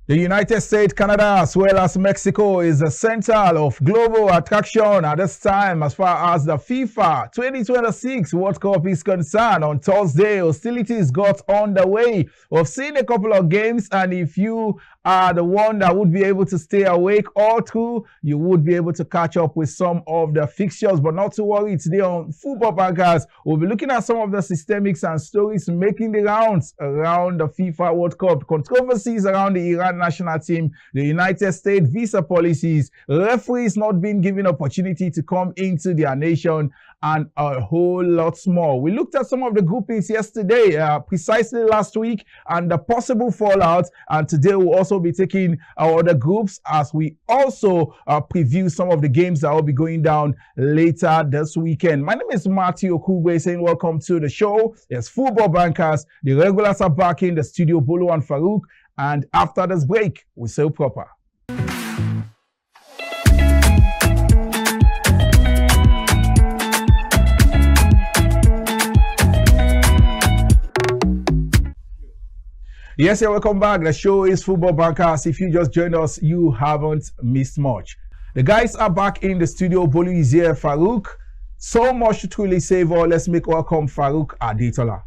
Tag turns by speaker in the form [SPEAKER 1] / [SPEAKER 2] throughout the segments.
[SPEAKER 1] The United States, Canada, as well as Mexico is the center of global attraction at this time as far as the FIFA 2026 World Cup is concerned. On Thursday, hostilities got underway. We've seen a couple of games, and if you are the one that would be able to stay awake all through, you would be able to catch up with some of the fixtures. But not to worry, today on Football Bankers, we'll be looking at some of the systemics and stories making the rounds around the FIFA World Cup, controversies around the Iran national team, the United States visa policies, referees not being given opportunity to come into their nation, and a whole lot more. We looked at some of the groupings yesterday, precisely last week, and the possible fallout. And today we'll also be taking our other groups as we also preview some of the games that will be going down later this weekend. My name is Matthew Okugwe saying welcome to the show. It's Football Bankers. The regulars are back in the studio, Bolo and Farouk. And after this break, we say proper. Yes, yeah, welcome back. The show is Football Bankers. If you just joined us, you haven't missed much. The guys are back in the studio. Bolu is here, Farouk. So much to truly savor. Let's make welcome Farouk Adetola.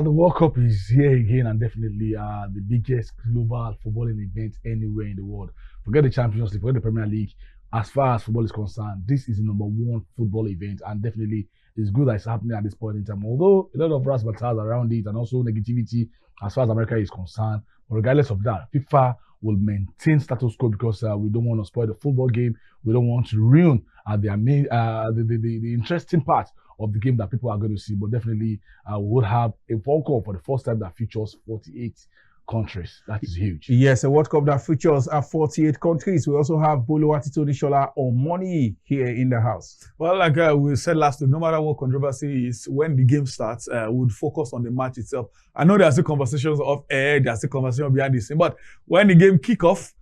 [SPEAKER 2] The World Cup is here again, and definitely the biggest global footballing event anywhere in the world. Forget the Champions League, forget the Premier League. As far as football is concerned, this is the #1 football event, and definitely it's good that it's happening at this point in time. Although a lot of razzmatazz around it and also negativity as far as America is concerned, but regardless of that, FIFA will maintain status quo because we don't want to spoil the football game. We don't want to ruin the interesting part of the game that people are going to see. But definitely, we would have a World Cup for the first time that features 48 countries. That is huge.
[SPEAKER 1] Yes, a World Cup that features 48 countries. We also have Bolo Atitonishola Omoni here in the house.
[SPEAKER 3] Well, like we said last week, no matter what controversy is, when the game starts, we would focus on the match itself. I know there's still conversations off air, there's still conversations behind the scene, but when the game kick off,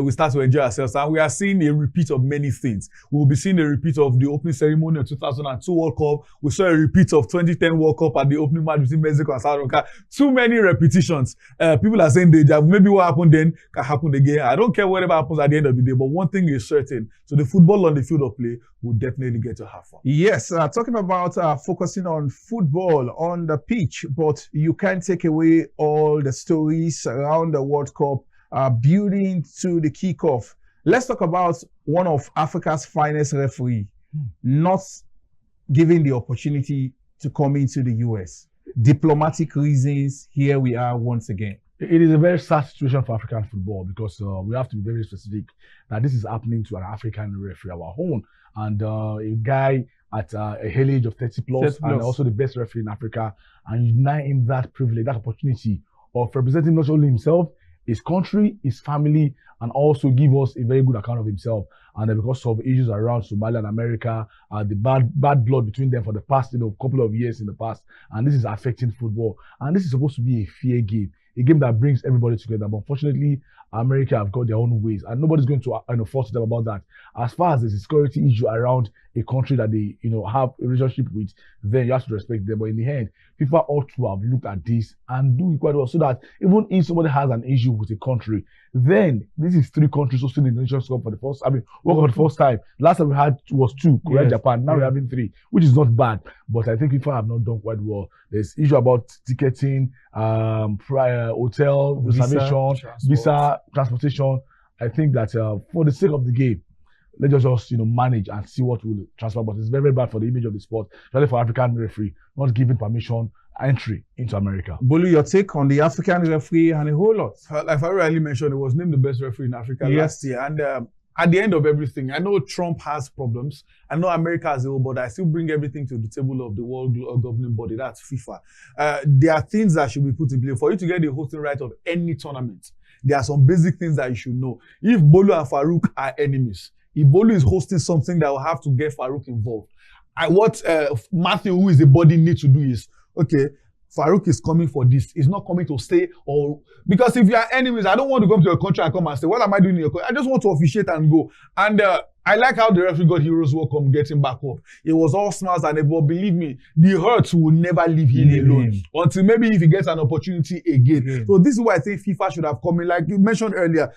[SPEAKER 3] we start to enjoy ourselves, and we are seeing a repeat of many things. We'll be seeing a repeat of the opening ceremony of 2002 World Cup. We saw a repeat of 2010 World Cup at the opening match between Mexico and South Africa. Too many repetitions. People are saying maybe what happened then can happen again. I don't care whatever happens at the end of the day, but one thing is certain. So the football on the field of play will definitely get to have fun.
[SPEAKER 1] Yes, talking about focusing on football on the pitch, but you can't take away all the stories around the World Cup. Building to the kickoff. Let's talk about one of Africa's finest referee not given the opportunity to come into the US. Diplomatic reasons, here we are once again.
[SPEAKER 2] It is a very sad situation for African football because we have to be very specific that this is happening to an African referee, our own, and a guy at a early age of 30 plus, and also the best referee in Africa, and you deny him that privilege, that opportunity of representing not only himself, his country, his family, and also give us a very good account of himself. And because of issues around Somalia and America, the bad blood between them for the past, couple of years in the past, and this is affecting football. And this is supposed to be a fair game, a game that brings everybody together. But unfortunately, America have got their own ways, and nobody's going to force them about that. As far as the security issue around a country that they have a relationship with, then you have to respect them. But in the end, FIFA ought to have looked at this and do it quite well, so that even if somebody has an issue with a country, then this is 3 countries hosting the Nations Cup for the first. World Cup for the first time. Last time we had was 2, Korea, yes, Japan. Now we're having 3, which is not bad. But I think FIFA have not done quite well. There's issue about ticketing, hotel reservation, visa, transportation. I think that for the sake of the game, let's just manage and see what will transfer. But it's very, very bad for the image of the sport, especially for African referee not giving permission entry into America.
[SPEAKER 1] Bolu, your take on the African referee and a whole lot.
[SPEAKER 3] Like I already mentioned, it was named the best referee in Africa last year. And at the end of everything, I know Trump has problems. I know America has ill, but I still bring everything to the table of the world governing body. That's FIFA. There are things that should be put in place for you to get the hosting right of any tournament. There are some basic things that you should know. If Bolu and Farouk are enemies, if Bolu is hosting something that will have to get Farouk involved, what Matthew, who is the body, needs to do is, okay, Farouk is coming for this. He's not coming to stay, or because if you are enemies, I don't want to come to your country and come and say, what am I doing in your country? I just want to officiate and go. And I like how the referee got Heroes welcome getting back up. It was all smiles and everyone. Believe me, the hurt will never leave him alone until maybe if he gets an opportunity again. So this is why I think FIFA should have come in, like you mentioned earlier.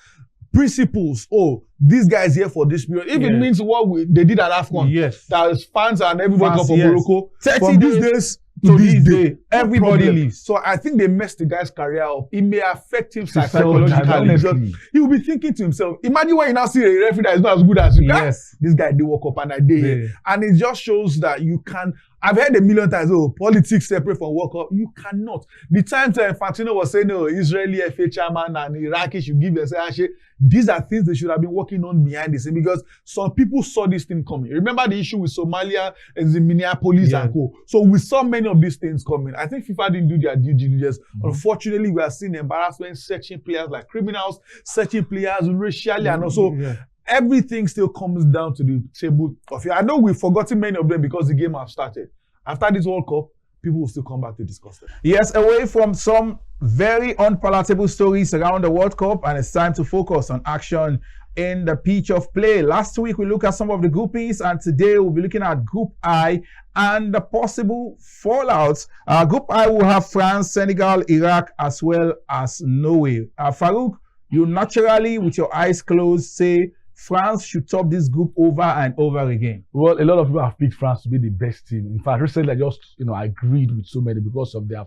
[SPEAKER 3] Principles. Oh, these guys here for this period. If it means what they did at AFCON, that is fans and everybody come from Morocco.
[SPEAKER 1] 30
[SPEAKER 3] from these days
[SPEAKER 1] to this day, everybody leaves.
[SPEAKER 3] So I think they messed the guy's career up. It may affect him psychologically. He will be thinking to himself, imagine when you now see a referee that is not as good as you.
[SPEAKER 1] Yes.
[SPEAKER 3] This guy did walk up and I did. And it just shows that you can. I've heard a million times, oh, politics separate from World Cup. You cannot. The times Infantino was saying, oh, Israeli FA chairman and Iraqi should give themselves. These are things they should have been working on behind the scene because some people saw this thing coming. Remember the issue with Somalia and the Minneapolis and co. So we saw many of these things coming. I think FIFA didn't do their due diligence. Unfortunately, we are seeing embarrassment, searching players like criminals, searching players racially, and also everything still comes down to the table of it. I know we've forgotten many of them because the game has started. After this World Cup, people will still come back to discuss them.
[SPEAKER 1] Yes, away from some very unpalatable stories around the World Cup, and it's time to focus on action in the pitch of play. Last week, we looked at some of the groupies, and today we'll be looking at Group I and the possible fallouts. Group I will have France, Senegal, Iraq, as well as Norway. Farouk, you naturally, with your eyes closed, say France should top this group over and over again.
[SPEAKER 2] Well, a lot of people have picked France to be the best team. In fact, recently I just, agreed with so many because of their,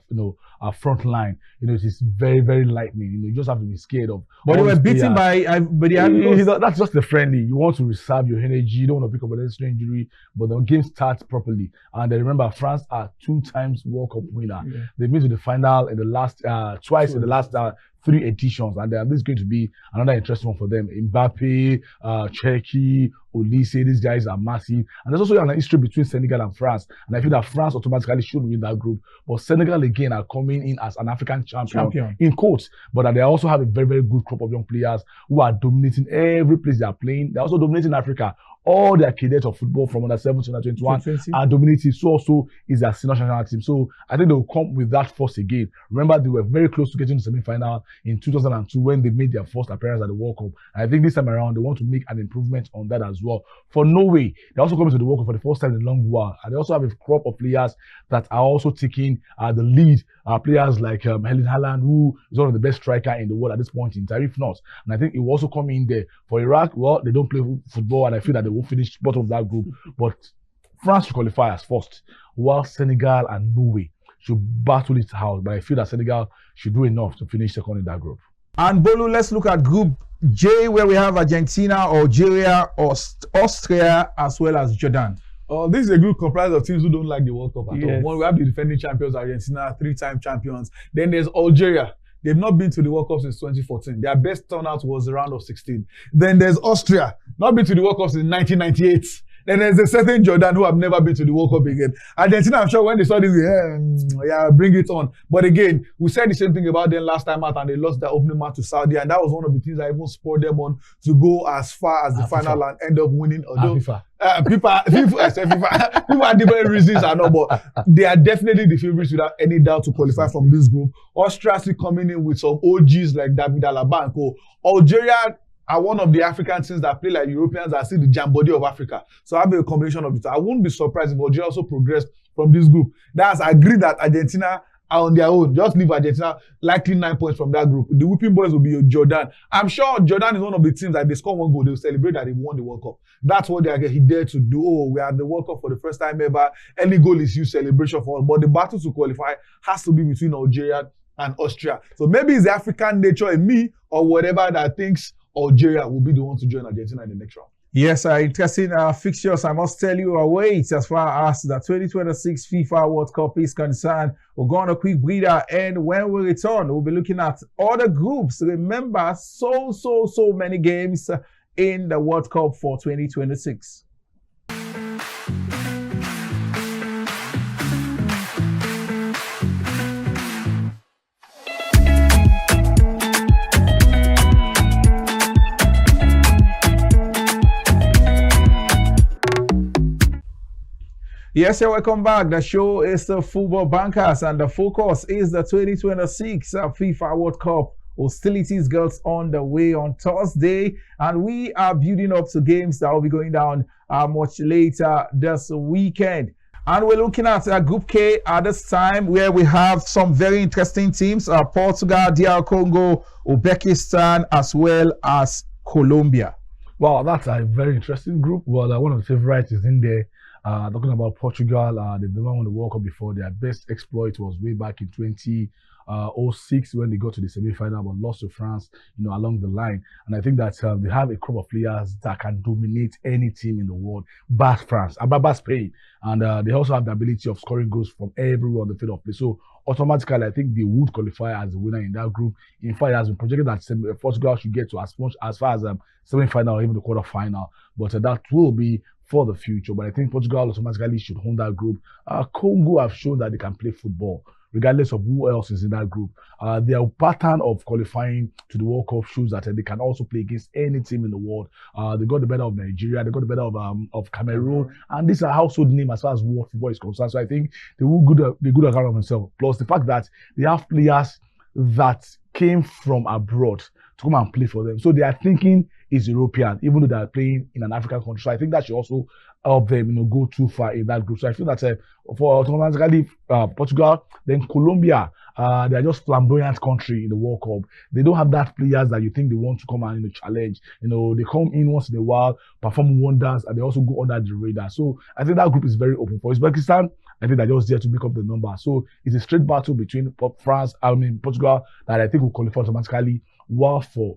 [SPEAKER 2] our front line. It is very, very lightning. You just have to be scared of.
[SPEAKER 1] But they were beaten by
[SPEAKER 2] that's just the friendly. You want to reserve your energy. You don't want to pick up an extra injury, but the game starts properly. And remember, France are 2 times World Cup winner. They've been to the final in the last twice in the last 3 editions, and this is going to be another interesting one for them. Mbappe, Cherki, Olise, these guys are massive. And there's also an history between Senegal and France. And I feel that France automatically should win that group. But Senegal, again, are coming in as an African champion. In quotes. But they also have a very, very good crop of young players who are dominating every place they are playing. They're also dominating Africa. All their cadets of football from under 7 to under 21 are dominating. So also is their senior national team. So I think they will come with that force again. Remember, they were very close to getting to the semi-final in 2002 when they made their first appearance at the World Cup. And I think this time around, they want to make an improvement on that as well. For Norway, they're also coming to the World Cup for the first time in a long while. And they also have a crop of players that are also taking the lead. Players like Erling Haaland, who is one of the best strikers in the world at this point in time, if not. And I think it will also come in there. For Iraq, well, they don't play football, and I feel that they will finish bottom of that group. But France should qualify as first, while Senegal and Norway should battle it out. But I feel that Senegal should do enough to finish second in that group.
[SPEAKER 1] And Bolu, let's look at Group J, where we have Argentina, Algeria, Austria, as well as Jordan.
[SPEAKER 3] This is a group comprised of teams who don't like the World Cup at all. One, we have the defending champions, Argentina, 3-time champions. Then there's Algeria. They've not been to the World Cup since 2014. Their best turnout was the round of 16. Then there's Austria, not been to the World Cup since 1998. Then there's a certain Jordan who have never been to the World Cup again. Argentina, I'm sure when they saw this, bring it on. But again, we said the same thing about them last time out, and they lost their opening match to Saudi, and that was one of the things that even spurred them on to go as far as the final and end up winning. Although people have different reasons, I know, but they are definitely the favorites without any doubt to qualify from this group. Austria still coming in with some OGs like David Alaba and co. Algeria are one of the African teams that play like Europeans that see the jam body of Africa. So I have a combination of it. I wouldn't be surprised if Algeria also progressed from this group. That's agreed that Argentina are on their own. Just leave Argentina likely 9 points from that group. The whipping boys will be Jordan. I'm sure Jordan is one of the teams that they score 1 goal, they'll celebrate that they won the World Cup. That's what they are there to do. Oh, we are at the World Cup for the first time ever. Any goal is huge celebration for us. But the battle to qualify has to be between Algeria and Austria. So maybe it's the African nature in me or whatever that thinks Algeria will be the one to join Argentina in the next round.
[SPEAKER 1] Yes, interesting fixtures. I must tell you, await as far as the 2026 FIFA World Cup is concerned. We'll go on a quick breather, and when we return, we'll be looking at other groups. Remember, so many games in the World Cup for 2026. Yes, welcome back. The show is the Football Bankers, and the focus is the 2026 FIFA World Cup hostilities got on the way on Thursday, and we are building up to games that will be going down much later this weekend. And we're looking at Group K at this time, where we have some very interesting teams, Portugal, DR Congo, Uzbekistan, as well as Colombia.
[SPEAKER 2] Wow, that's a very interesting group. Well, one of the favorites is in there. Talking about Portugal, they've never won the World Cup before. Their best exploit was way back in 2006 when they got to the semi-final but lost to France, along the line. And I think that they have a crop of players that can dominate any team in the world, bar France, bar Spain. And they also have the ability of scoring goals from everywhere on the field of play. So automatically, I think they would qualify as the winner in that group. In fact, it has been projected that Portugal should get to as far as semi-final or even the quarter-final. But that will be for the future. But I think Portugal automatically should own that group. Congo have shown that they can play football, regardless of who else is in that group. Their pattern of qualifying to the World Cup shows that they can also play against any team in the world. They got the better of Nigeria, they got the better of Cameroon, and these are household name as far as world football is concerned. So I think they will be good account of themselves. Plus the fact that they have players that came from abroad to come and play for them. So their thinking is European, even though they are playing in an African country. So I think that should also help them, go too far in that group. So I feel that for automatically Portugal, then Colombia, they are just flamboyant country in the World Cup. They don't have that players that you think they want to come and challenge. They come in once in a while, perform wonders, and they also go under the radar. So I think that group is very open. For Uzbekistan, I think they're just there to make up the number. So it's a straight battle between Portugal that I think will qualify automatically. While for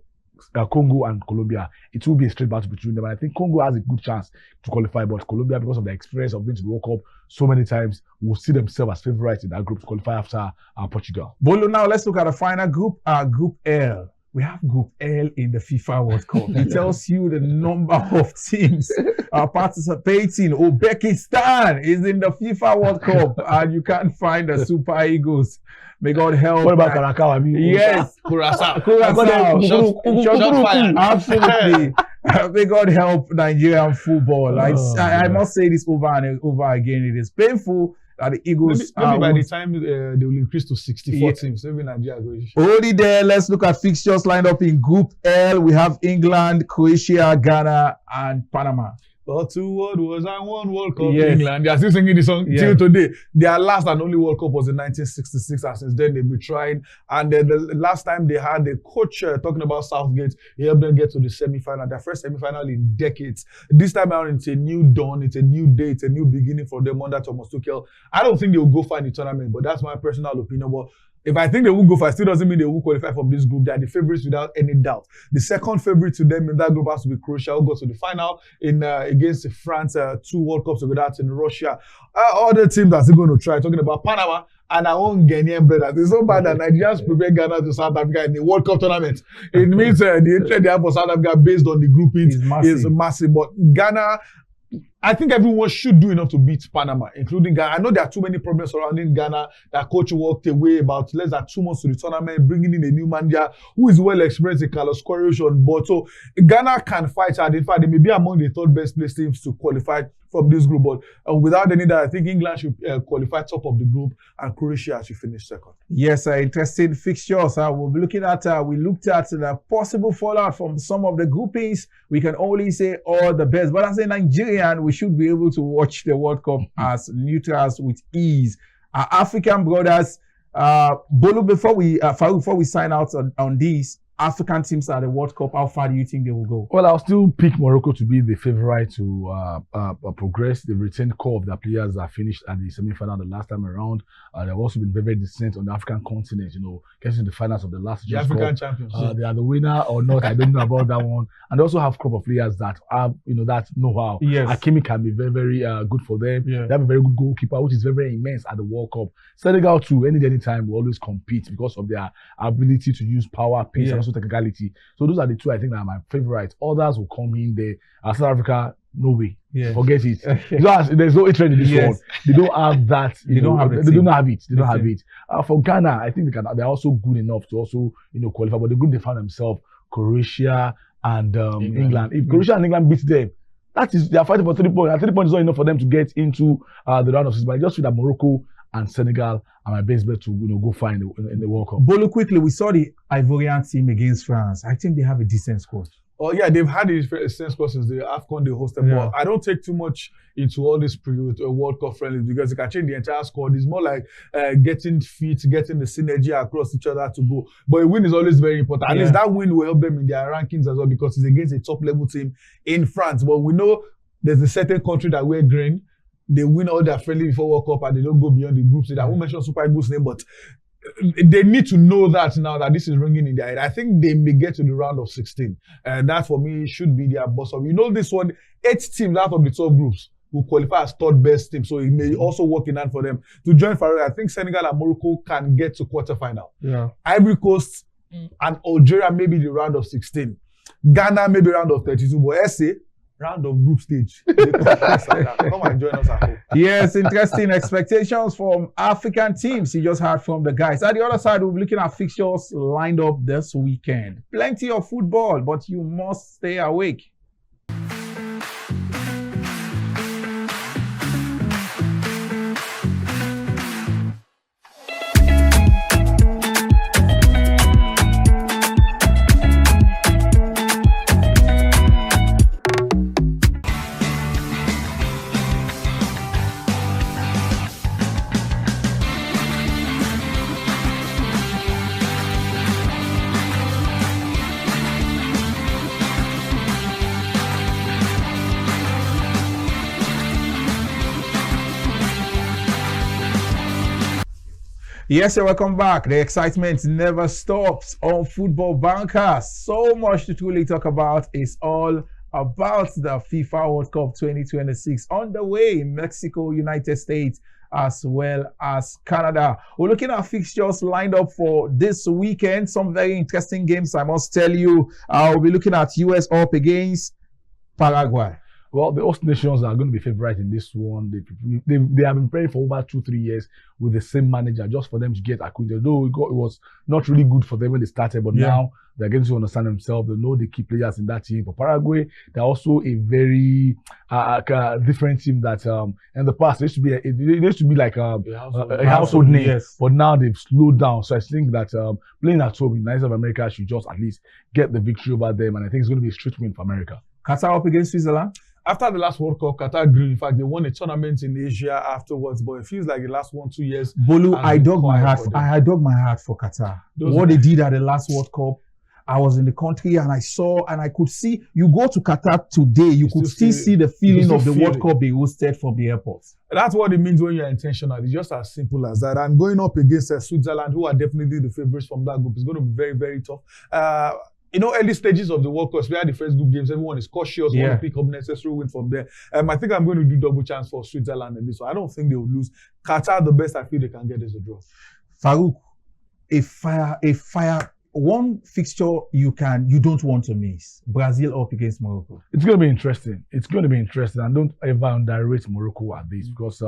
[SPEAKER 2] Congo and Colombia, it will be a straight battle between them. And I think Congo has a good chance to qualify, but Colombia, because of the experience of being to the World Cup so many times, will see themselves as favorites in that group to qualify after Portugal.
[SPEAKER 1] Bolo, now let's look at the final group, Group L. We have Group L in the FIFA World Cup. It tells you the number of teams participating. Uzbekistan is in the FIFA World Cup, and you can't find the Super Eagles. May God help.
[SPEAKER 2] What about Curacao?
[SPEAKER 1] Yes,
[SPEAKER 3] Curacao.
[SPEAKER 1] Shot fire. Absolutely. May God help Nigerian football. I must say this over and over again. It is painful that the Eagles
[SPEAKER 3] maybe by the time they will increase to 64 teams, maybe Nigeria goes.
[SPEAKER 1] Already there, let's look at fixtures lined up in Group L. We have England, Croatia, Ghana, and Panama.
[SPEAKER 3] But 2 World Wars and 1 World Cup. Yes. England, they are still singing the song till today. Their last and only World Cup was in 1966, and since then they've been trying. And the last time they had a coach talking about Southgate, he helped them get to the semi-final, their first semi-final in decades. This time around, it's a new dawn, it's a new day, it's a new beginning for them under Thomas Tuchel. I don't think they will go far in the tournament, but that's my personal opinion. But if I think they will go far, it still doesn't mean they will qualify from this group. They are the favorites without any doubt. The second favorite to them in that group has to be Croatia, who got to the final against France 2 World Cups ago. That's in Russia. Other teams are still going to try. Talking about Panama and our own Ghanaian brothers. It's so bad that Nigerians prepare Ghana to South Africa in the World Cup tournament. It means the interest they have for South Africa based on the groupings is massive. But Ghana, I think everyone should do enough to beat Panama, including Ghana. I know there are too many problems surrounding Ghana. That coach walked away about less than 2 months to the tournament, bringing in a new manager who is well experienced in Carlos Queiroz on board. So Ghana can fight hard. In fact, they may be among the 3rd best placed teams to qualify from this group. But without any doubt, I think England should qualify top of the group and Croatia should finish 2nd.
[SPEAKER 1] Yes, interesting fixtures. We'll be looking at, we looked at the possible fallout from some of the groupings. We can only say all the best. But as a Nigerian, we should be able to watch the World Cup as neutrals with ease. Our African brothers, Bolu, before we sign out on these, African teams at the World Cup, how far do you think they will go?
[SPEAKER 2] Well, I'll still pick Morocco to be the favorite to progress. They've retained core of their players that finished at the semi-final the last time around. They've also been very, very decent on the African continent, getting to the finals of the last
[SPEAKER 3] the African champions.
[SPEAKER 2] They are the winner or not, I don't know about that one. And they also have crop of players that have, that know-how.
[SPEAKER 1] Yes.
[SPEAKER 2] Hakimi can be very, very good for them.
[SPEAKER 1] Yeah.
[SPEAKER 2] They have a very good goalkeeper, which is very, very immense at the World Cup. Senegal too, any time will always compete because of their ability to use power, pace, and also technicality. So those are the 2 I think that are my favorites. Others will come in there. South Africa, no way.
[SPEAKER 1] Yeah.
[SPEAKER 2] Forget it. There's no interest in this one. They don't have that.
[SPEAKER 1] They don't have it.
[SPEAKER 2] They don't have it. They don't have it. For Ghana, I think they're also good enough to also qualify. But the group they found themselves, Croatia and England. If Croatia and England beat them, they are fighting for 3 points. And 3 points is not enough for them to get into the round of 16. But I just feel that Morocco and Senegal are my best bet to go far in the World Cup.
[SPEAKER 1] Bolu, quickly, we saw the Ivorian team against France. I think they have a decent squad.
[SPEAKER 3] Oh yeah, they've had the same score since the AFCON they hosted.
[SPEAKER 1] Yeah.
[SPEAKER 3] But I don't take too much into all these World Cup friendlies because you can change the entire squad. It's more like getting fit, getting the synergy across each other to go. But a win is always very important. At least that win will help them in their rankings as well because it's against a top level team in France. But we know there's a certain country that wear green. They win all their friendly before World Cup and they don't go beyond the group stage. I won't mention Super Eagles' name, but they need to know that now that this is ringing in their head. I think they may get to the round of 16. And that for me should be their boss. You know this one, 8 teams out of the 12 groups will qualify as third best team. So it may also work in hand for them to join Faroe. I think Senegal and Morocco can get to quarterfinal.
[SPEAKER 1] Yeah.
[SPEAKER 3] Ivory Coast and Algeria maybe the round of 16. Ghana maybe round of 32. But SA, round of group stage. Come and join us at home.
[SPEAKER 1] Yes, interesting expectations from African teams. You just heard from the guys. At the other side, we'll be looking at fixtures lined up this weekend. Plenty of football, but you must stay awake. Yes, welcome back. The excitement never stops on Football Bankers. So much to truly talk about. Is all about the FIFA World Cup 2026 on the way in Mexico, United States, as well as Canada. We're looking at fixtures lined up for this weekend. Some very interesting games, I must tell you. We'll be looking at US up against Paraguay.
[SPEAKER 2] Well, the host nations are going to be favourite in this one. They have been playing for over 2-3 years with the same manager just for them to get acquainted. Though it was not really good for them when they started, but now they're getting to understand themselves. They know the key players in that team. For Paraguay, they're also a very different team that in the past it used to be like a household name,
[SPEAKER 1] yes.
[SPEAKER 2] But now they've slowed down. So I think that playing at home in the United of America should just at least get the victory over them, and I think it's going to be a straight win for America.
[SPEAKER 1] Qatar up against Switzerland.
[SPEAKER 3] After the last World Cup, Qatar grew. In fact, they won a tournament in Asia afterwards, but it feels like the last 1-2 years.
[SPEAKER 1] Bolu, I dug my heart. I dug my heart for Qatar. What they did at the last World Cup, I was in the country and I saw and I could see. You go to Qatar today, you could still see the feeling of the World Cup they hosted from the airport. That's
[SPEAKER 3] what it means when you're intentional. It's just as simple as that. And going up against Switzerland, who are definitely the favorites from that group, is going to be very, very tough. Early stages of the World Cup, we had the first group games, everyone is cautious, want to pick up necessary win from there. I think I'm going to do double chance for Switzerland in this one. I don't think they will lose. Qatar, the best I feel they can get is a draw.
[SPEAKER 1] Farouk, a fire. One fixture you don't want to miss. Brazil up against Morocco.
[SPEAKER 2] It's going to be interesting. And don't ever underrate Morocco at this because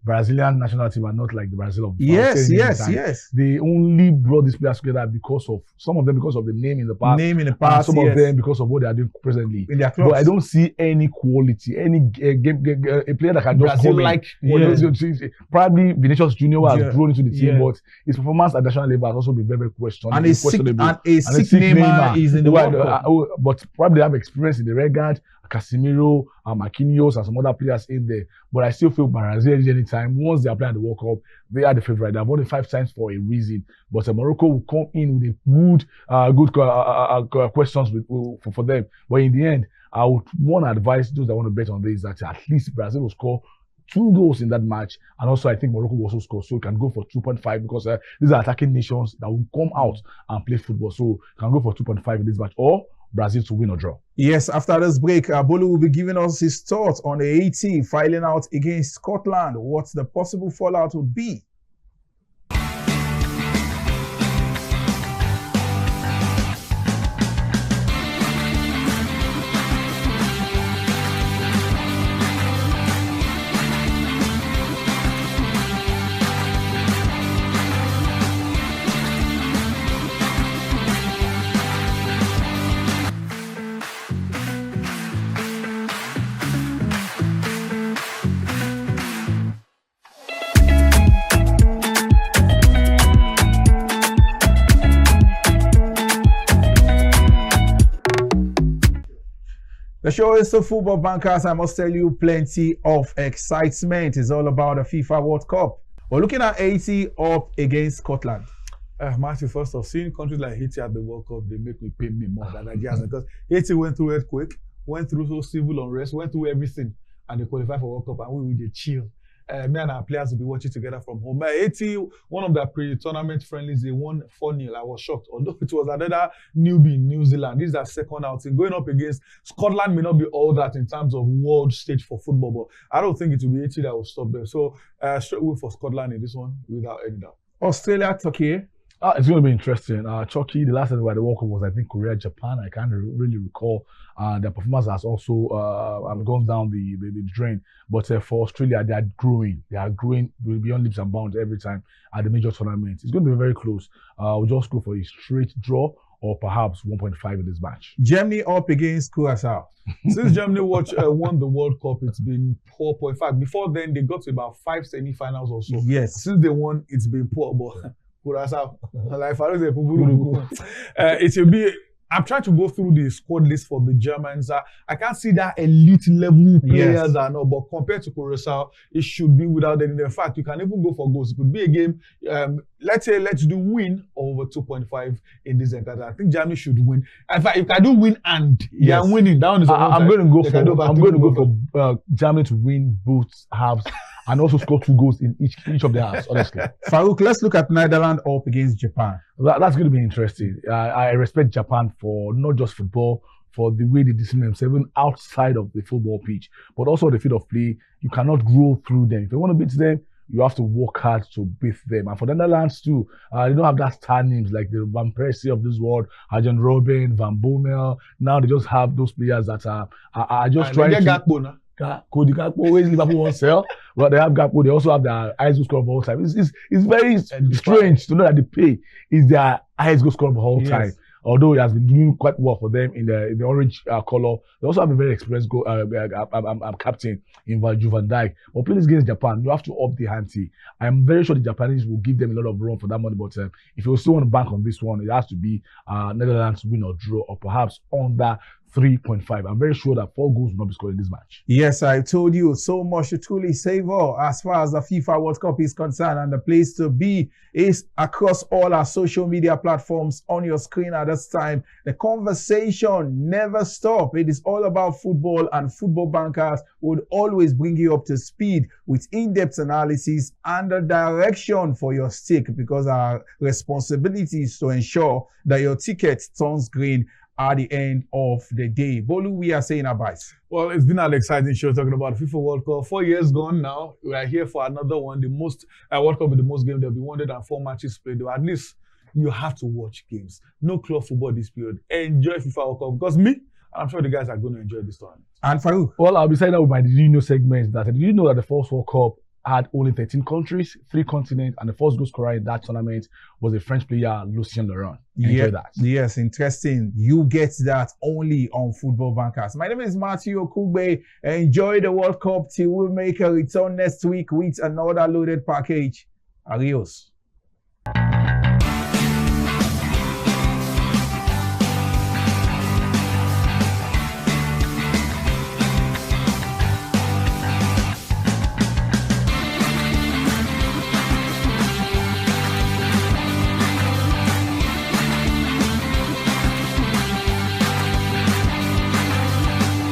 [SPEAKER 2] Brazilian national team are not like the Brazil of the past.
[SPEAKER 1] Yes.
[SPEAKER 2] They only brought these players together because of some of them because of the name in the past. Some of them because of what they are doing presently
[SPEAKER 1] in their clubs.
[SPEAKER 2] But I don't see any quality, any a player that can just
[SPEAKER 3] Brazil
[SPEAKER 2] come in. Probably Vinicius Junior has grown into the team, but his performance at national level has also been very, very questionable.
[SPEAKER 1] And a sick Neymar is in the World Cup.
[SPEAKER 2] But probably have experience in the regard. Casemiro, Marquinhos, and some other players in there. But I still feel Brazil anytime. Once they are playing the World Cup, they are the favorite. They have won it 5 times for a reason. But Morocco will come in with good questions for them. But in the end, I would want to advise those that want to bet on this that at least Brazil will score 2 goals in that match, and also I think Morocco will also score, so you can go for 2.5 because these are attacking nations that will come out and play football, so you can go for 2.5 in this match, or Brazil to win or draw.
[SPEAKER 1] Yes, after this break, Bolu will be giving us his thoughts on the AT filing out against Scotland, what the possible fallout would be. The show is the Football Bankers. I must tell you, plenty of excitement. It's all about the FIFA World Cup. We're looking at Haiti up against Scotland.
[SPEAKER 3] Matthew, first off, seeing countries like Haiti at the World Cup, they make me pay me more than Nigerians because Haiti went through earthquake, went through civil unrest, went through everything, and they qualified for World Cup, and we did chill. Me and our players will be watching together from home. Haiti, one of their pre-tournament friendlies, they won 4-0. I was shocked. Although it was another newbie in New Zealand. This is their second outing. Going up against Scotland may not be all that in terms of world stage for football, but I don't think it will be Haiti that will stop them. So straight away for Scotland in this one, without any doubt.
[SPEAKER 1] Australia, Turkey.
[SPEAKER 2] It's going to be interesting. Turkey, the last time where the World Cup was, I think, Korea, Japan. I can't really recall. Their performance has also gone down the drain. But for Australia, they are growing. They are growing beyond leaps and bounds every time at the major tournaments. It's going to be very close. We'll just go for a straight draw or perhaps 1.5 in this match.
[SPEAKER 1] Germany up against Curacao.
[SPEAKER 3] Since Germany won the World Cup, it's been poor. In fact, before then, they got to about 5 semi-finals or so.
[SPEAKER 1] Yes.
[SPEAKER 3] Since they won, it's been poor. But like it will be. I'm trying to go through the squad list for the Germans. I can't see that elite level players are not, but compared to Curacao, it should be without any. In fact, you can even go for goals. It could be a game. Let's do win over 2.5 in this encounter. I think Germany should win. In fact, you can do win and they are winning. That one is
[SPEAKER 2] I'm going to go for Germany to win both halves. And also score 2 goals in each of their halves, honestly.
[SPEAKER 1] Farouk, let's look at Netherlands up against Japan.
[SPEAKER 2] That's going to be interesting. I respect Japan for not just football, for the way they discipline themselves even outside of the football pitch, but also the field of play. You cannot grow through them. If you want to beat them, you have to work hard to beat them. And for the Netherlands too, they don't have that star names like the Van Persie of this world, Arjen Robben, Van Bommel. Now they just have those players that are just trying to... Cody Gakpo always Liverpool won't sell, but they have Gakpo. They also have their highest goal scorer of all time. It's very strange to know that the pay is their highest goal scorer of all time. Although he has been doing quite well for them in the orange color, they also have a very experienced captain in Virgil van Dijk. But playing against Japan, you have to up the ante. I'm very sure the Japanese will give them a lot of room for that money. But if you still want to bank on this one, it has to be Netherlands win or draw, or perhaps under 3.5. I'm very sure that 4 goals will not be scored in this match.
[SPEAKER 1] Yes, I told you so much to truly savor as far as the FIFA World Cup is concerned, and the place to be is across all our social media platforms on your screen at this time. The conversation never stops. It is all about football, and Football Bankers would always bring you up to speed with in-depth analysis and the direction for your stake, because our responsibility is to ensure that your ticket turns green at the end of the day. Bolu, we are saying our byes.
[SPEAKER 3] Well, it's been an exciting show talking about FIFA World Cup. 4 years gone now. We are here for another one. The most World Cup with the most games. There'll be 104 matches played. At least you have to watch games. No club football this period. Enjoy FIFA World Cup, because I'm sure the guys are going to enjoy this tournament.
[SPEAKER 1] And Farouk?
[SPEAKER 2] Well, I'll be saying that with my Did You Know segment. Did you know that the first World Cup had only 13 countries, 3 continents, and the first goal scorer in that tournament was a French player, Lucien Laurent. Enjoy that.
[SPEAKER 1] Yes, interesting. You get that only on Football Bankers. My name is Matthew Okugbe. Enjoy the World Cup till we make a return next week with another loaded package. Adios.